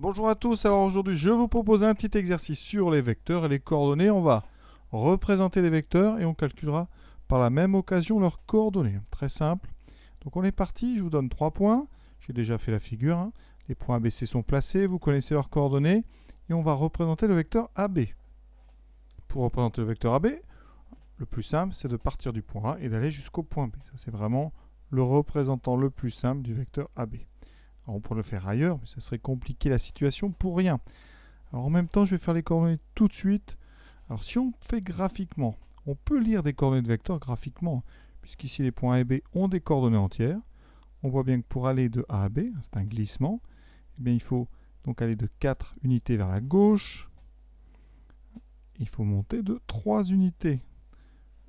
Bonjour à tous, alors aujourd'hui je vous propose un petit exercice sur les vecteurs et les coordonnées. On va représenter les vecteurs et on calculera par la même occasion leurs coordonnées. Très simple. Donc on est parti, je vous donne 3 points. J'ai déjà fait la figure, hein. Les points ABC sont placés, vous connaissez leurs coordonnées et on va représenter le vecteur AB. Pour représenter le vecteur AB, le plus simple c'est de partir du point A et d'aller jusqu'au point B. Ça c'est vraiment le représentant le plus simple du vecteur AB. Alors on pourrait le faire ailleurs, mais ça serait compliqué la situation pour rien. Alors en même temps, je vais faire les coordonnées tout de suite. Alors si on fait graphiquement, on peut lire des coordonnées de vecteurs graphiquement, puisqu'ici les points A et B ont des coordonnées entières. On voit bien que pour aller de A à B, c'est un glissement, eh bien, il faut donc aller de 4 unités vers la gauche. Il faut monter de 3 unités.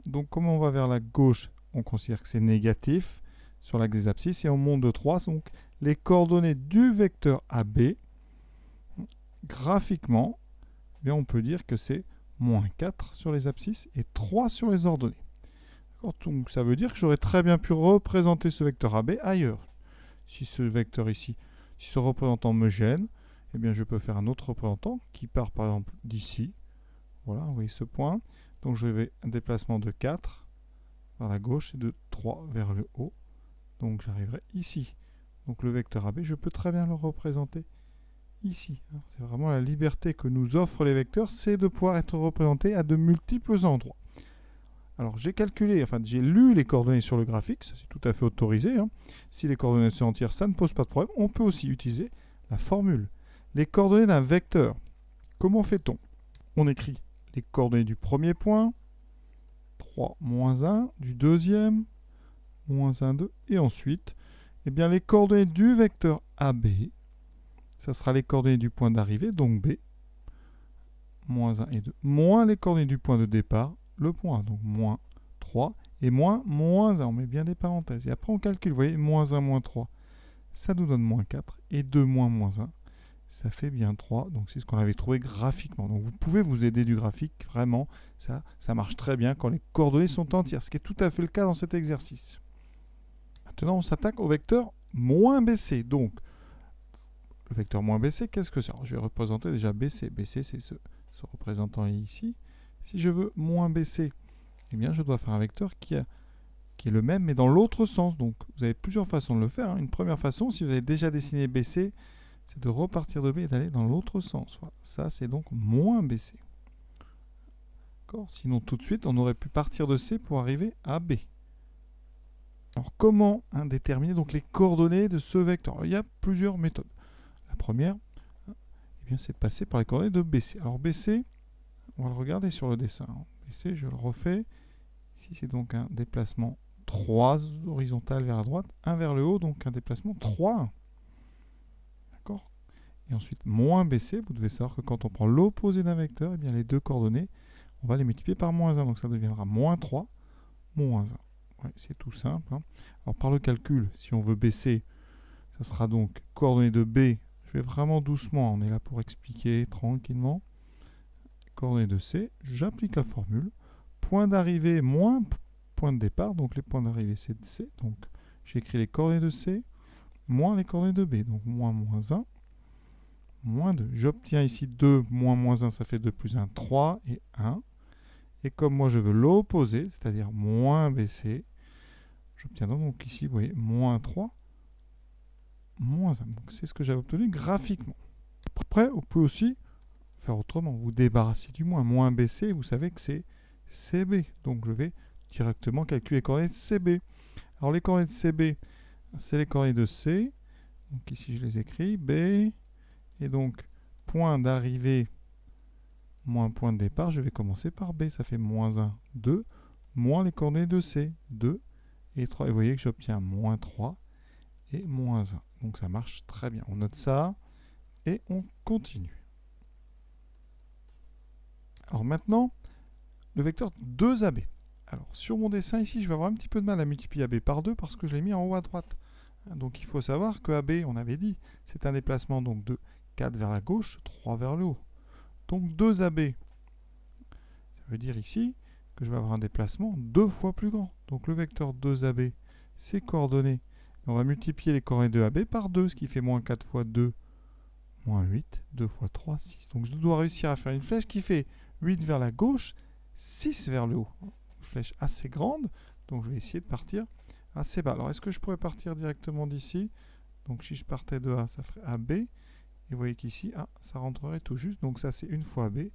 Donc comment on va vers la gauche? On considère que c'est négatif sur l'axe des abscisses et on monte de 3. Donc les coordonnées du vecteur AB, graphiquement, eh bien, on peut dire que c'est moins 4 sur les abscisses et 3 sur les ordonnées. Donc ça veut dire que j'aurais très bien pu représenter ce vecteur AB ailleurs. Si ce vecteur ici, si ce représentant me gêne, eh bien je peux faire un autre représentant qui part par exemple d'ici. Voilà, vous voyez ce point. Donc je vais un déplacement de 4 vers la gauche et de 3 vers le haut. Donc j'arriverai ici. Donc le vecteur AB, je peux très bien le représenter ici. C'est vraiment la liberté que nous offrent les vecteurs, c'est de pouvoir être représentés à de multiples endroits. Alors j'ai calculé, enfin j'ai lu les coordonnées sur le graphique, ça c'est tout à fait autorisé. Si les coordonnées sont entières, ça ne pose pas de problème. On peut aussi utiliser la formule. Les coordonnées d'un vecteur. Comment fait-on? On écrit les coordonnées du premier point, 3, moins 1, du deuxième, moins 1, 2, et ensuite, eh bien, les coordonnées du vecteur AB, ça sera les coordonnées du point d'arrivée, donc B, moins 1 et 2, moins les coordonnées du point de départ, le point A, donc moins 3, et moins 1. On met bien des parenthèses. Et après, on calcule, vous voyez, moins 1, moins 3, ça nous donne moins 4, et 2 moins 1, ça fait bien 3. Donc, c'est ce qu'on avait trouvé graphiquement. Donc, vous pouvez vous aider du graphique, vraiment. Ça marche très bien quand les coordonnées sont entières, ce qui est tout à fait le cas dans cet exercice. Maintenant, on s'attaque au vecteur moins BC. Donc, le vecteur moins BC, qu'est-ce que c'est? Alors, je vais représenter déjà BC. BC, c'est ce représentant ici. Si je veux moins BC, eh bien, je dois faire un vecteur qui est le même, mais dans l'autre sens. Donc, vous avez plusieurs façons de le faire. Une première façon, si vous avez déjà dessiné BC, c'est de repartir de B et d'aller dans l'autre sens. Voilà. Ça, c'est donc moins BC. Sinon, tout de suite, on aurait pu partir de C pour arriver à B. Alors, comment déterminer donc les coordonnées de ce vecteur? Alors, il y a plusieurs méthodes. La première, eh c'est de passer par les coordonnées de BC. Alors, BC, on va le regarder sur le dessin. BC, je le refais. Ici, c'est donc un déplacement 3 horizontal vers la droite, 1 vers le haut, donc un déplacement 3. D'accord? Et ensuite, moins BC, vous devez savoir que quand on prend l'opposé d'un vecteur, eh bien, les deux coordonnées, on va les multiplier par moins 1. Donc ça deviendra moins 3, moins 1. Ouais, c'est tout simple. Alors par le calcul, si on veut baisser, ça sera donc coordonnées de B. Je vais vraiment doucement, on est là pour expliquer tranquillement. Coordonnées de C, j'applique la formule. Point d'arrivée moins point de départ, donc les points d'arrivée c'est de C. Donc j'écris les coordonnées de C moins les coordonnées de B. Donc moins 1, moins 2. J'obtiens ici 2 moins 1, ça fait 2 plus 1, 3 et 1. Et comme moi je veux l'opposé, c'est-à-dire moins BC, j'obtiens donc ici, vous voyez, moins 3, moins 1. Donc c'est ce que j'avais obtenu graphiquement. Après, on peut aussi faire autrement. Vous débarrassez du moins BC, vous savez que c'est CB. Donc je vais directement calculer les coordonnées de CB. Alors les coordonnées de CB, c'est les coordonnées de C. Donc ici je les écris, B, et donc point d'arrivée moins point de départ, je vais commencer par B, ça fait moins 1, 2, moins les coordonnées de C, 2 et 3. Et vous voyez que j'obtiens moins 3 et moins 1. Donc ça marche très bien. On note ça et on continue. Alors maintenant, le vecteur 2AB. Alors sur mon dessin ici, je vais avoir un petit peu de mal à multiplier AB par 2 parce que je l'ai mis en haut à droite. Donc il faut savoir que AB, on avait dit, c'est un déplacement donc de 4 vers la gauche, 3 vers le haut. Donc 2AB, ça veut dire ici que je vais avoir un déplacement 2 fois plus grand. Donc le vecteur 2AB, ses coordonnées, on va multiplier les coordonnées de AB par 2, ce qui fait moins 4 fois 2, moins 8, 2 fois 3, 6. Donc je dois réussir à faire une flèche qui fait 8 vers la gauche, 6 vers le haut. Une flèche assez grande, donc je vais essayer de partir assez bas. Alors est-ce que je pourrais partir directement d'ici? Donc si je partais de A, ça ferait AB. Et vous voyez qu'ici, ça rentrerait tout juste. Donc ça c'est une fois AB.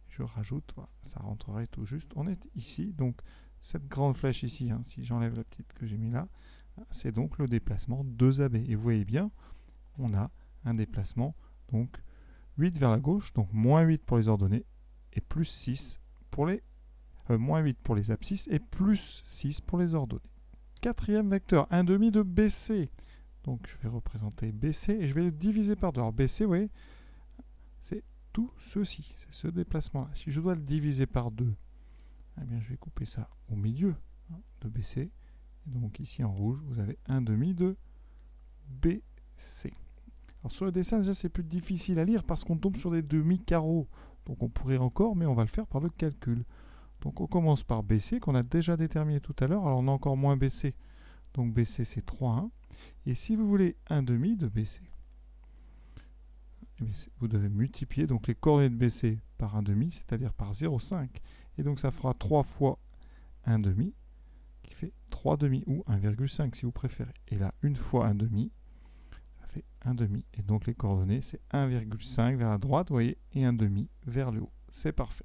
Je rajoute, voilà, ça rentrerait tout juste. On est ici, donc cette grande flèche ici, si j'enlève la petite que j'ai mis là, c'est donc le déplacement 2AB. Et vous voyez bien, on a un déplacement, donc 8 vers la gauche, donc moins 8 pour les ordonnées, et plus 6 pour les... moins 8 pour les abscisses, et plus 6 pour les ordonnées. Quatrième vecteur, 1,5 de BC. Donc je vais représenter BC, et je vais le diviser par 2. Alors BC, vous voyez, c'est tout ceci, c'est ce déplacement-là. Si je dois le diviser par 2, eh bien je vais couper ça au milieu de BC. Et donc ici en rouge, vous avez 1,5 de BC. Alors sur le dessin, déjà c'est plus difficile à lire parce qu'on tombe sur des demi-carreaux. Donc on pourrait encore, mais on va le faire par le calcul. Donc on commence par BC, qu'on a déjà déterminé tout à l'heure. Alors on a encore moins BC. Donc BC c'est 3,1. Et si vous voulez 1,5 de BC, vous devez multiplier donc les coordonnées de BC par 1,5, c'est-à-dire par 0,5. Et donc ça fera 3 fois 1,5, qui fait 3,5 ou 1,5 si vous préférez. Et là, une fois 1,5, ça fait 1,5. Et donc les coordonnées, c'est 1,5 vers la droite, vous voyez, et 1,5 vers le haut. C'est parfait.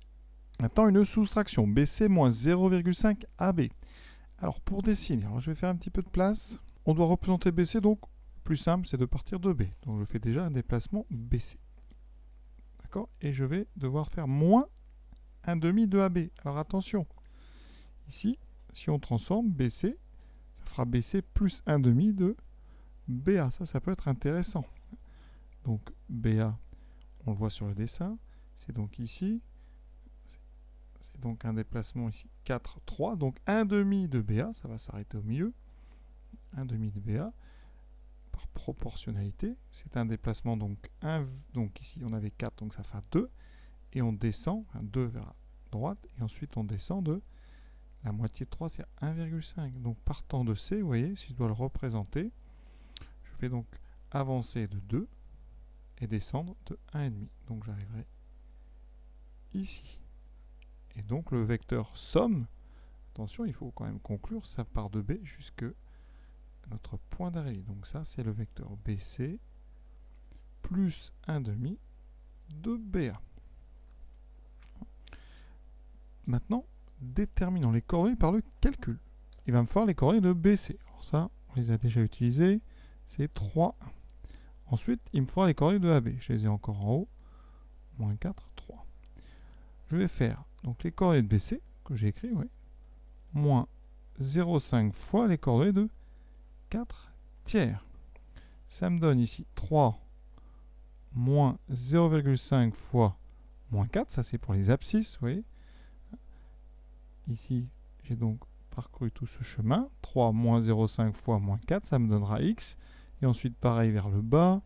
Maintenant, une soustraction. BC moins 0,5 AB. Alors, pour dessiner, alors je vais faire un petit peu de place. On doit représenter BC, donc plus simple, c'est de partir de B. Donc je fais déjà un déplacement BC. D'accord? Et je vais devoir faire moins 1,5 de AB. Alors attention, ici, si on transforme BC, ça fera BC plus 1,5 de BA. Ça peut être intéressant. Donc BA, on le voit sur le dessin, c'est donc ici, c'est donc un déplacement ici 4, 3, donc 1,5 de BA, ça va s'arrêter au milieu, 1,5 de BA, par proportionnalité, c'est un déplacement donc 1, donc ici on avait 4, donc ça fait 2, et on descend, 2 vers la droite, et ensuite on descend de la moitié de 3, c'est 1,5. Donc partant de C, vous voyez, si je dois le représenter, je vais donc avancer de 2 et descendre de 1,5. Donc j'arriverai ici. Et donc le vecteur somme, attention, il faut quand même conclure, ça part de B jusque notre point d'arrivée. Donc ça, c'est le vecteur BC plus 1,5 de BA. Maintenant, déterminons les coordonnées par le calcul. Il va me falloir les coordonnées de BC. Alors ça, on les a déjà utilisées. C'est 3, 1. Ensuite, il me faudra les coordonnées de AB. Je les ai encore en haut. Moins 4, 3. Je vais faire donc les coordonnées de BC, que j'ai écrit, oui. Moins 0,5 fois les coordonnées de 4 tiers. Ça me donne ici 3 moins 0,5 fois moins 4. Ça, c'est pour les abscisses, vous voyez. Ici, j'ai donc parcouru tout ce chemin. 3 moins 0,5 fois moins 4, ça me donnera x. Et ensuite, pareil vers le bas.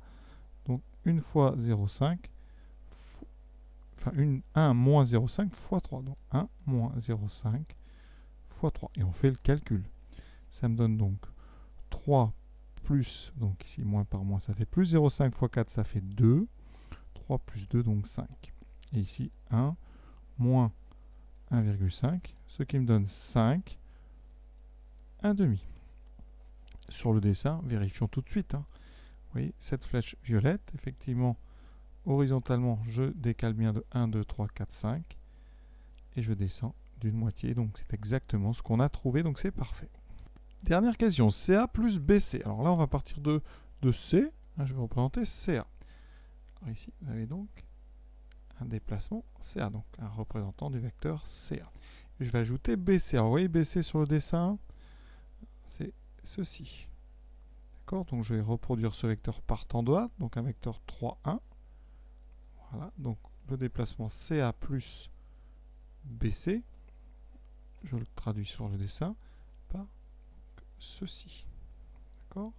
Donc, 1 fois 0,5, enfin 1 moins 0,5 fois 3. Donc, 1 moins 0,5 fois 3. Et on fait le calcul. Ça me donne donc 3 plus, donc ici, moins par moins, ça fait plus 0,5 fois 4, ça fait 2. 3 plus 2, donc 5. Et ici, 1 moins 1,5, ce qui me donne 5, 1,5. Sur le dessin, vérifions tout de suite. Vous voyez, cette flèche violette, effectivement, horizontalement, je décale bien de 1, 2, 3, 4, 5. Et je descends d'une moitié. Donc c'est exactement ce qu'on a trouvé, donc c'est parfait. Dernière question, CA plus BC. Alors là, on va partir de C. Je vais représenter CA. Alors ici, vous avez donc un déplacement CA, donc un représentant du vecteur CA. Je vais ajouter BC. Alors vous voyez BC sur le dessin, c'est ceci. D'accord, donc je vais reproduire ce vecteur partant de A, donc un vecteur 3, 1. Voilà, donc le déplacement CA plus BC, je le traduis sur le dessin par ceci. D'accord.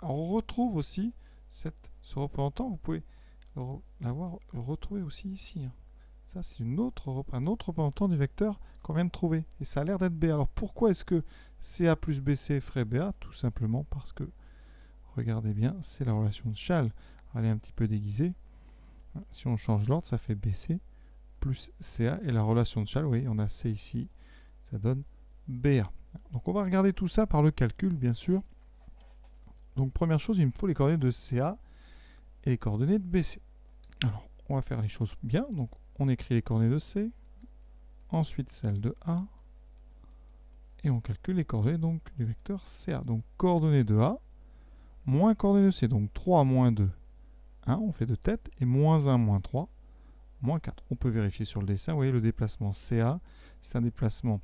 Alors on retrouve aussi ce représentant, vous pouvez l'avoir retrouvé aussi ici. Ça, c'est un autre représentant du vecteur qu'on vient de trouver. Et ça a l'air d'être B. Alors pourquoi est-ce que CA plus BC ferait BA? Tout simplement parce que, regardez bien, c'est la relation de Chasles. aller un petit peu déguisé. Si on change l'ordre, ça fait BC plus CA. Et la relation de Chasles, vous voyez, on a C ici, ça donne BA. Donc on va regarder tout ça par le calcul, bien sûr. Donc première chose, il me faut les coordonnées de CA et les coordonnées de BC. Alors, on va faire les choses bien. Donc on écrit les coordonnées de C, ensuite celles de A, et on calcule les coordonnées donc, du vecteur CA. Donc coordonnées de A, moins coordonnées de C. Donc 3 moins 2, 1, on fait de tête, et moins 1, moins 3, moins 4. On peut vérifier sur le dessin, vous voyez le déplacement CA, c'est un déplacement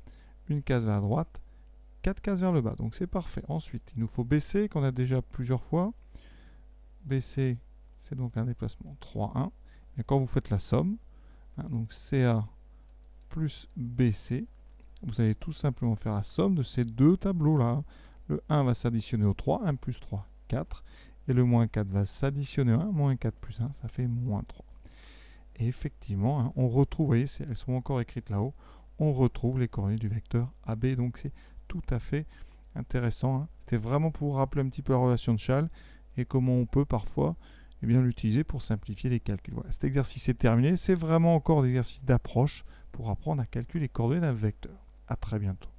une case vers la droite, 4 cases vers le bas, donc c'est parfait. Ensuite, il nous faut BC, qu'on a déjà plusieurs fois. BC, c'est donc un déplacement 3, 1. Et quand vous faites la somme, donc CA plus BC, vous allez tout simplement faire la somme de ces deux tableaux-là. Le 1 va s'additionner au 3, 1 plus 3, 4. Et le moins 4 va s'additionner au 1, moins 4 plus 1, ça fait moins 3. Et effectivement, on retrouve, vous voyez, elles sont encore écrites là-haut, on retrouve les coordonnées du vecteur AB. Donc c'est tout à fait intéressant. C'était vraiment pour vous rappeler un petit peu la relation de Chasles et comment on peut parfois l'utiliser pour simplifier les calculs. Voilà, cet exercice est terminé. C'est vraiment encore des exercices d'approche pour apprendre à calculer les coordonnées d'un vecteur. À très bientôt.